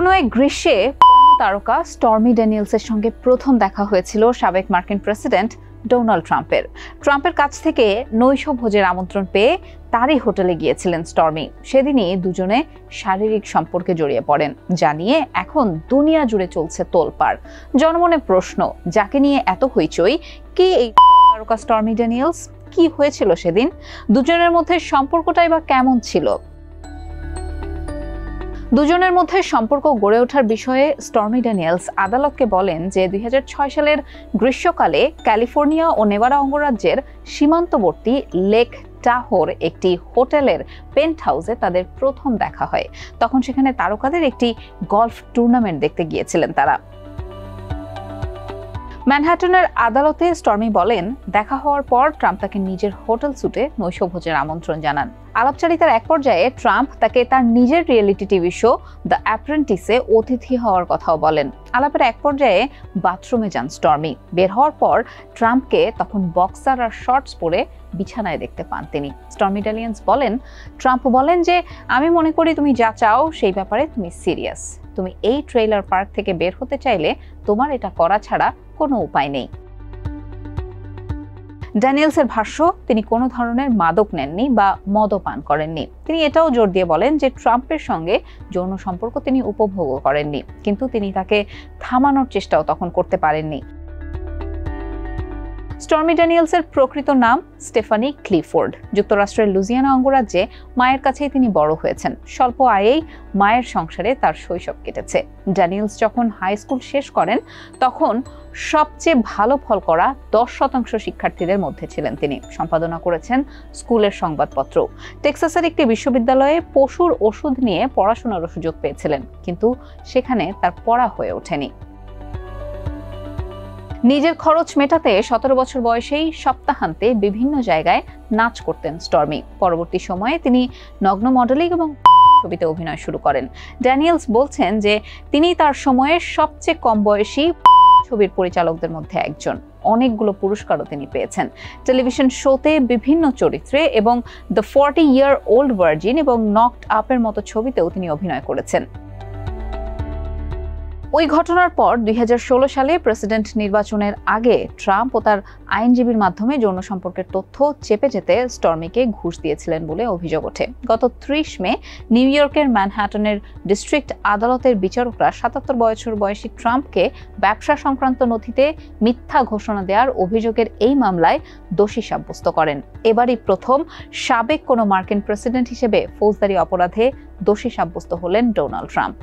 কোনো এক গ্রীষ্মে তারকা স্টর্মি ড্যানিয়েলসের সঙ্গে প্রথম দেখা হয়েছিল সাবেক মার্কিন প্রেসিডেন্ট ডোনাল্ড ট্রাম্পের কাছ থেকে নৈশভোজের আমন্ত্রণ পেয়ে তারই হোটেলে গিয়েছিলেন স্টর্মি। সেদিনই দুজনে শারীরিক সম্পর্কে জড়িয়ে পড়েন, যা নিয়ে এখন দুনিয়া জুড়ে চলছে তোলপাড়। জনমনে প্রশ্ন, যাকে নিয়ে এত হইচই, কে এই তারকা স্টর্মি ড্যানিয়েলস? কি হয়েছিল সেদিন? দুজনের মধ্যে সম্পর্কটাই বা কেমন ছিল? দুজনের মধ্যে সম্পর্ক গড়ে ওঠার বিষয়ে স্টর্মি ড্যানিয়েলস আদালতকে বলেন যে 2006 সালের গ্রীষ্মকালে ক্যালিফোর্নিয়া ও নেভাডা অঙ্গরাজ্যের সীমান্তবর্তী লেক টাহোর একটি হোটেলের পেন্ট হাউসে তাদের প্রথম দেখা হয়। তখন সেখানে তারকাদের একটি গলফ টুর্নামেন্ট দেখতে গিয়েছিলেন তারা। ম্যানহাটনের আদালতে স্টর্মি বলেন, দেখা হওয়ার পর ট্রাম্প তাকে নিজের হোটেল সুটে নৈশভোজের আমন্ত্রণ জানান। আলাপচারিতার এক পর্যায়ে ট্রাম্প তাকে তার নিজের রিয়েলিটি টিভি শো দ্য অ্যাপ্রেন্টিসে অতিথি হওয়ার কথাও বলেন। আলাপের এক পর্যায়ে বাথরুমে যান স্টর্মি। বের হওয়ার পর ট্রাম্পকে তখন বক্সার আর শর্টস পরে বিছানায় দেখতে পান তিনি। স্টর্মি ড্যানিয়েলস বলেন, ট্রাম্প বলেন যে, আমি মনে করি তুমি যা চাও সেই ব্যাপারে তুমি সিরিয়াস। তুমি এই ট্রেইলার পার্ক থেকে বের হতে চাইলে তোমার এটা করা ছাড়া কোনো উপায় নেই। ড্যানিয়েলসের ভাষ্য, তিনি কোনো ধরনের মাদক নেননি বা মদও পান করেননি। তিনি এটাও জোর দিয়ে বলেন যে ট্রাম্পের সঙ্গে যৌন সম্পর্ক তিনি উপভোগও করেননি, কিন্তু তিনি তাকে থামানোর চেষ্টাও তখন করতে পারেননি। স্টর্মি ড্যানিয়েলসের প্রকৃত নাম স্টেফানি ক্লিফোর্ড। যুক্তরাষ্ট্রের লুজিয়ানা অঙ্গরাজ্যে মায়ের কাছেই তিনি বড় হয়েছেন। স্বল্প আয়েই মায়ের সংসারে তার শৈশব কেটেছে। ড্যানিয়েলস যখন হাই স্কুল শেষ করেন তখন সবচেয়ে ভালো ফল করা 10% শিক্ষার্থীদের মধ্যে ছিলেন তিনি। সম্পাদনা করেছেন স্কুলের সংবাদপত্র। টেক্সাসের একটি বিশ্ববিদ্যালয়ে পশুর ওষুধ নিয়ে পড়াশোনারও সুযোগ পেয়েছিলেন, কিন্তু সেখানে তার পড়া হয়ে ওঠেনি। নিজের খরচ মেটাতে 17 বছর বয়সেই সপ্তাহান্তে বিভিন্ন জায়গায় নাচ করতেন স্টর্মি। পরবর্তী সময়ে তিনি নগ্ন মডেলিং এবং ছবিতে অভিনয় শুরু করেন। ড্যানিয়েলস বলছেন যে তিনি তার সময়ের সবচেয়ে কম বয়সী ছবির পরিচালকদের মধ্যে একজন। অনেকগুলো পুরস্কারও তিনি পেয়েছেন। টেলিভিশন শোতে বিভিন্ন চরিত্রে এবং দ্য 40-year-old ভার্জিন এবং নকড আপের মতো ছবিতেও তিনি অভিনয় করেছেন। ওই ঘটনার পর 2016 সালে প্রেসিডেন্ট নির্বাচনের আগে ট্রাম্প ও তার আইনজীবীর মাধ্যমে যৌন সম্পর্কের তথ্য চেপে যেতে স্টর্মিকে ঘুষ দিয়েছিলেন বলে অভিযোগ ওঠে। গত 30 মে নিউ ইয়র্কের ম্যানহাটনের ডিস্ট্রিক্ট আদালতের বিচারকরা 77 বছর বয়সী ট্রাম্পকে ব্যবসা সংক্রান্ত নথিতে মিথ্যা ঘোষণা দেওয়ার অভিযোগের এই মামলায় দোষী সাব্যস্ত করেন। এবারই প্রথম সাবেক কোনো মার্কিন প্রেসিডেন্ট হিসেবে ফৌজদারি অপরাধে দোষী সাব্যস্ত হলেন ডোনাল্ড ট্রাম্প।